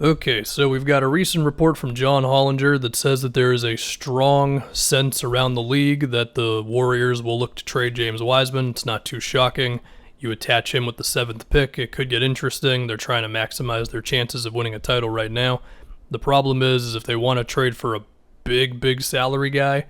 Okay, so we've got a recent report from John Hollinger that says that there is a strong sense around the league that the Warriors will look to trade James Wiseman. It's not too shocking. You attach him with the 7th pick, it could get interesting. They're trying to maximize their chances of winning a title right now. The problem is if they want to trade for a big salary guy,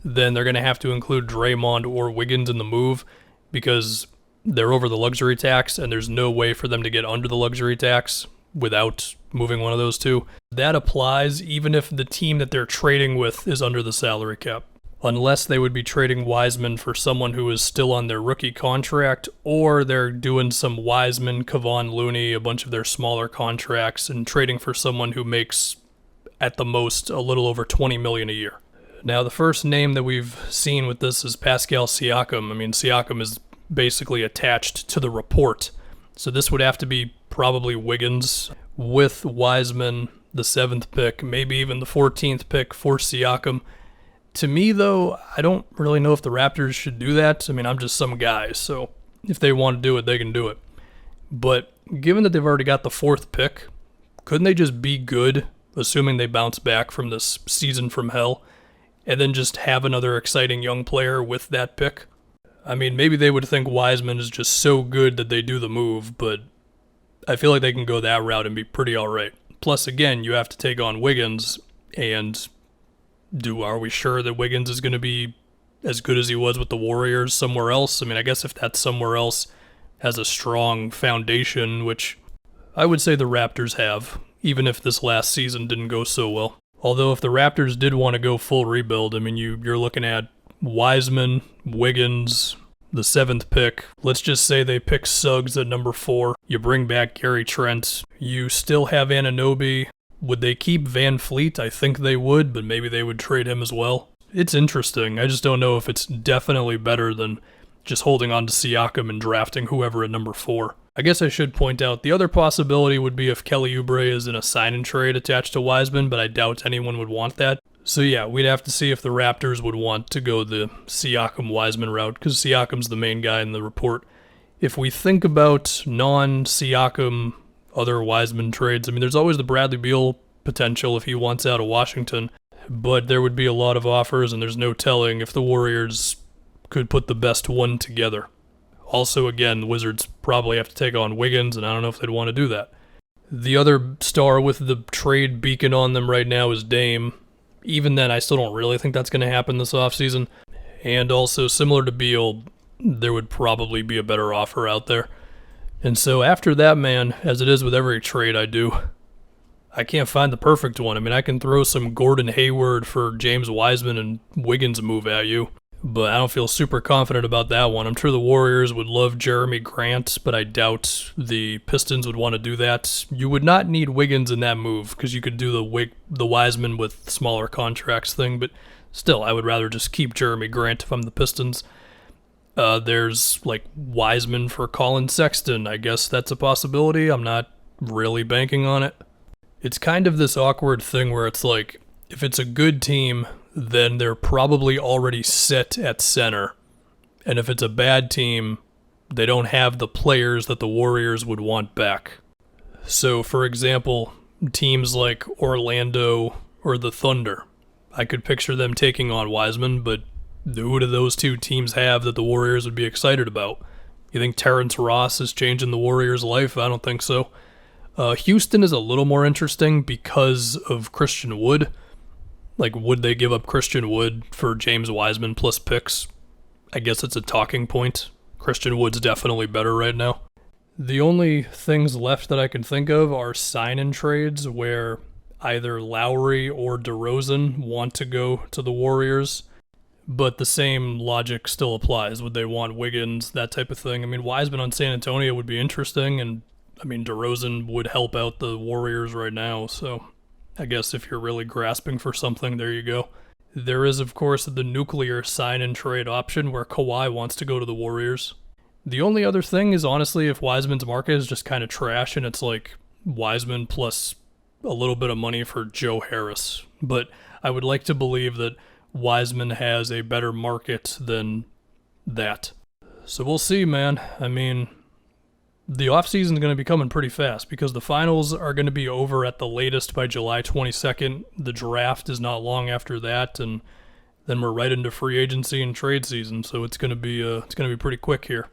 then they're going to have to include Draymond or Wiggins in the move because they're over the luxury tax and there's no way for them to get under the luxury tax without moving one of those two. That applies even if the team that they're trading with is under the salary cap. Unless they would be trading Wiseman for someone who is still on their rookie contract, or they're doing some Wiseman, Kevon Looney, a bunch of their smaller contracts, and trading for someone who makes, at the most, a little over $20 million a year. Now, the first name that we've seen with this is Pascal Siakam. I mean, Siakam is basically attached to the report. So this would have to be probably Wiggins with Wiseman, the 7th pick, maybe even the 14th pick for Siakam. To me, though, I don't really know if the Raptors should do that. I mean, I'm just some guy, so if they want to do it, they can do it. But given that they've already got the 4th pick, couldn't they just be good, assuming they bounce back from this season from hell, and then just have another exciting young player with that pick? I mean, maybe they would think Wiseman is just so good that they do the move, but I feel like they can go that route and be pretty alright. Plus, again, you have to take on Wiggins, and are we sure that Wiggins is going to be as good as he was with the Warriors somewhere else? I mean, I guess if that somewhere else has a strong foundation, which I would say the Raptors have, even if this last season didn't go so well. Although if the Raptors did want to go full rebuild, I mean, you're looking at Wiseman, Wiggins, the 7th pick. Let's just say they pick Suggs at number 4. You bring back Gary Trent. You still have Anunoby. Would they keep Van Fleet? I think they would, but maybe they would trade him as well. It's interesting. I just don't know if it's definitely better than just holding on to Siakam and drafting whoever at number 4. I guess I should point out the other possibility would be if Kelly Oubre is in a sign and trade attached to Wiseman, but I doubt anyone would want that. So yeah, we'd have to see if the Raptors would want to go the Siakam-Wiseman route, because Siakam's the main guy in the report. If we think about non-Siakam other Wiseman trades, I mean, there's always the Bradley Beal potential if he wants out of Washington, but there would be a lot of offers, and there's no telling if the Warriors could put the best one together. Also, again, the Wizards probably have to take on Wiggins, and I don't know if they'd want to do that. The other star with the trade beacon on them right now is Dame. Even then, I still don't really think that's going to happen this offseason. And also, similar to Beal, there would probably be a better offer out there. And so after that, man, as it is with every trade I do, I can't find the perfect one. I mean, I can throw some Gordon Hayward for James Wiseman and Wiggins move at you, but I don't feel super confident about that one. I'm sure the Warriors would love Jeremy Grant, but I doubt the Pistons would want to do that. You would not need Wiggins in that move because you could do the Wiseman with smaller contracts thing, but still, I would rather just keep Jeremy Grant if I'm the Pistons. There's like Wiseman for Colin Sexton. I guess that's a possibility. I'm not really banking on it. It's kind of this awkward thing where it's like, if it's a good team, then they're probably already set at center. And if it's a bad team, they don't have the players that the Warriors would want back. So, for example, teams like Orlando or the Thunder, I could picture them taking on Wiseman, but who do those two teams have that the Warriors would be excited about? You think Terrence Ross is changing the Warriors' life? I don't think so. Houston is a little more interesting because of Christian Wood. Like, would they give up Christian Wood for James Wiseman plus picks? I guess it's a talking point. Christian Wood's definitely better right now. The only things left that I can think of are sign-in trades where either Lowry or DeRozan want to go to the Warriors, but the same logic still applies. Would they want Wiggins, that type of thing? I mean, Wiseman on San Antonio would be interesting, and I mean, DeRozan would help out the Warriors right now, so I guess if you're really grasping for something, there you go. There is, of course, the nuclear sign-and-trade option where Kawhi wants to go to the Warriors. The only other thing is, honestly, if Wiseman's market is just kind of trash and it's like Wiseman plus a little bit of money for Joe Harris. But I would like to believe that Wiseman has a better market than that. So we'll see, man. I mean, The offseason is going to be coming pretty fast because the finals are going to be over at the latest by July 22nd. The draft is not long after that, and then we're right into free agency and trade season. So it's going to be pretty quick here.